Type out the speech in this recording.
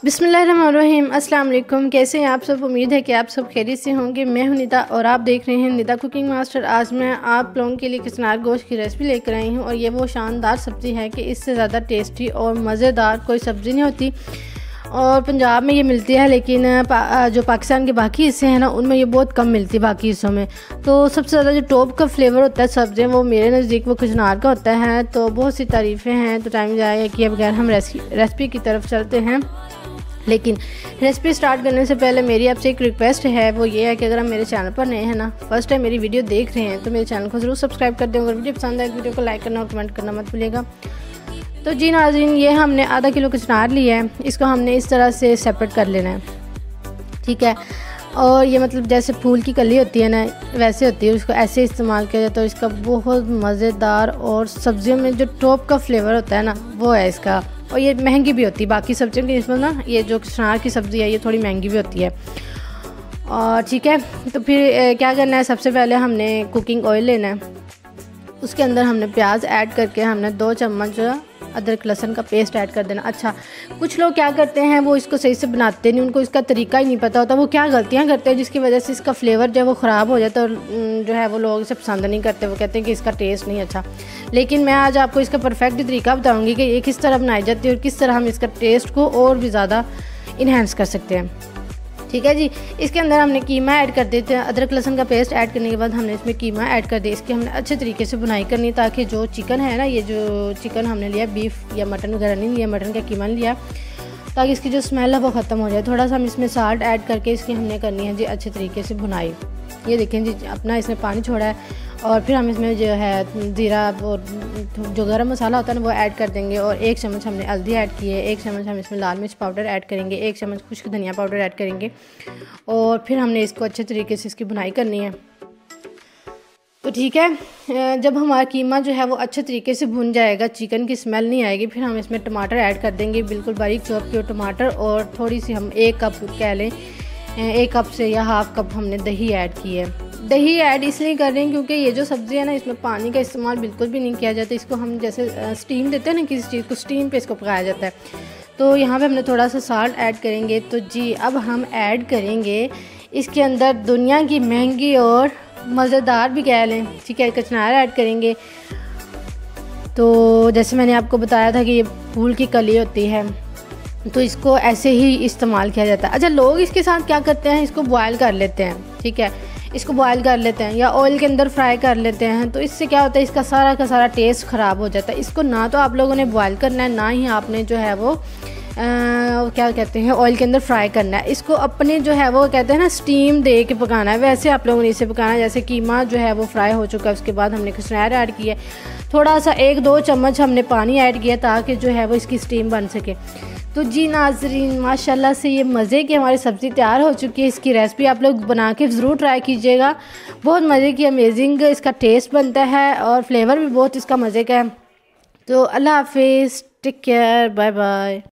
बिस्मिल्लाहिर्रहमानिर्रहीम। अस्सलाम वालेकुम। कैसे हैं आप सब? उम्मीद है कि आप सब खैरियत से होंगे। मैं हूं निदा और आप देख रहे हैं निदा कुकिंग मास्टर। आज मैं आप लोगों के लिए किचनार गोश्त की रेसिपी लेकर आई हूं और ये वो शानदार सब्ज़ी है कि इससे ज़्यादा टेस्टी और मज़ेदार कोई सब्ज़ी नहीं होती। और पंजाब में ये मिलती है, लेकिन जो पाकिस्तान के बाकी हिस्से हैं ना, उनमें ये बहुत कम मिलती है बाकी हिस्सों में। तो सबसे ज़्यादा जो टॉप का फ्लेवर होता है सब्ज़ी, वो मेरे नज़दीक वो किचनार का होता है। तो बहुत सी तारीफ़ें हैं, तो टाइम जाए किए बगैर हम रेसिपी की तरफ चलते हैं। लेकिन रेसिपी स्टार्ट करने से पहले मेरी आपसे एक रिक्वेस्ट है, वो ये है कि अगर आप मेरे चैनल पर नए हैं ना, फर्स्ट टाइम मेरी वीडियो देख रहे हैं, तो मेरे चैनल को ज़रूर सब्सक्राइब कर दें। अगर वीडियो पसंद आए वीडियो को लाइक करना और कमेंट करना मत भूलिएगा। तो जी नाज़रीन, ये हमने आधा किलो कचनार लिया है। इसको हमने इस तरह से सेपरेट कर लेना है, ठीक है। और ये मतलब जैसे फूल की कली होती है ना, वैसे होती है, उसको ऐसे इस्तेमाल किया जाता है। तो इसका बहुत मज़ेदार और सब्जियों में जो टॉप का फ्लेवर होता है ना, वो है इसका। और ये महंगी भी होती है बाकी सब्जियों की इसमें ना। ये जो कचनार की सब्ज़ी है ये थोड़ी महंगी भी होती है। और ठीक है, तो फिर क्या करना है, सबसे पहले हमने कुकिंग ऑयल लेना है। उसके अंदर हमने प्याज ऐड करके हमने 2 चम्मच अदरक लहसुन का पेस्ट ऐड कर देना। अच्छा, कुछ लोग क्या करते हैं, वो इसको सही से बनाते नहीं, उनको इसका तरीका ही नहीं पता होता। वो क्या गलतियां करते हैं जिसकी वजह से इसका फ्लेवर जो है वो ख़राब हो जाता है और जो है वो लोग इसे पसंद नहीं करते। वो कहते हैं कि इसका टेस्ट नहीं अच्छा। लेकिन मैं आज आपको इसका परफेक्ट तरीका बताऊँगी कि ये किस तरह बनाई जाती है और किस तरह हम इसका टेस्ट को और भी ज़्यादा इन्हेंस कर सकते हैं, ठीक है जी। इसके अंदर हमने कीमा ऐड कर देते हैं। अदरक लहसुन का पेस्ट ऐड करने के बाद हमने इसमें कीमा ऐड कर दिया। इसकी हमने अच्छे तरीके से बुनाई करनी, ताकि जो चिकन है ना, ये जो चिकन हमने लिया, बीफ या मटन वगैरह नहीं लिया, मटन का कीमा लिया, ताकि इसकी जो स्मेल है वो ख़त्म हो जाए। थोड़ा सा हम इसमें साल्ट ऐड करके इसकी हमने करनी है जी अच्छे तरीके से बुनाई। ये देखें जी, अपना इसने पानी छोड़ा है। और फिर हम इसमें जो है ज़ीरा और जो गरम मसाला होता है ना, वो ऐड कर देंगे। और 1 चम्मच हमने हल्दी ऐड की है, 1 चम्मच हम इसमें लाल मिर्च पाउडर ऐड करेंगे, 1 चम्मच खुश्क धनिया पाउडर ऐड करेंगे। और फिर हमने इसको अच्छे तरीके से इसकी बुनाई करनी है। तो ठीक है, जब हमारा कीमा जो है वो अच्छे तरीके से भुन जाएगा, चिकन की स्मेल नहीं आएगी, फिर हम इसमें टमाटर ऐड कर देंगे, बिल्कुल बारीक चॉप किए टमाटर। और थोड़ी सी हम 1 कप कह लें, 1 कप से या हाफ कप हमने दही ऐड की है। दही ऐड इसलिए कर रहे हैं क्योंकि ये जो सब्ज़ी है ना, इसमें पानी का इस्तेमाल बिल्कुल भी नहीं किया जाता। इसको हम जैसे स्टीम देते हैं ना, किसी चीज़ को स्टीम पे इसको पकाया जाता है। तो यहाँ पे हमने थोड़ा सा साल्ट ऐड करेंगे। तो जी अब हम ऐड करेंगे इसके अंदर दुनिया की महंगी और मज़ेदार भी कह लें, ठीक है, कचनार ऐड करेंगे। तो जैसे मैंने आपको बताया था कि ये फूल की कली होती है, तो इसको ऐसे ही इस्तेमाल किया जाता है। अच्छा, लोग इसके साथ क्या करते हैं, इसको बॉयल कर लेते हैं, ठीक है, इसको बॉयल कर लेते हैं या ऑयल के अंदर फ्राई कर लेते हैं। तो इससे क्या होता है, इसका सारा का सारा टेस्ट ख़राब हो जाता है। इसको ना तो आप लोगों ने बॉयल करना है, ना ही आपने जो है वो क्या कहते हैं ऑयल के अंदर फ्राई करना है। इसको अपने जो है वो कहते हैं ना स्टीम दे के पकाना है। वैसे आप लोगों ने इसे पकाना है। जैसे कीमा जो है वो फ्राई हो चुका है, उसके बाद हमने कचनार ऐड किया, थोड़ा सा 1-2 चम्मच हमने पानी ऐड किया ताकि जो है वो इसकी स्टीम बन सके। तो जी नाज़रीन, माशाल्लाह से ये मज़े की हमारी सब्ज़ी तैयार हो चुकी है। इसकी रेसिपी आप लोग बना के ज़रूर ट्राई कीजिएगा। बहुत मज़े की अमेजिंग इसका टेस्ट बनता है और फ्लेवर भी बहुत इसका मज़े का है। तो अल्लाह हाफिज़, टेक केयर, बाय बाय।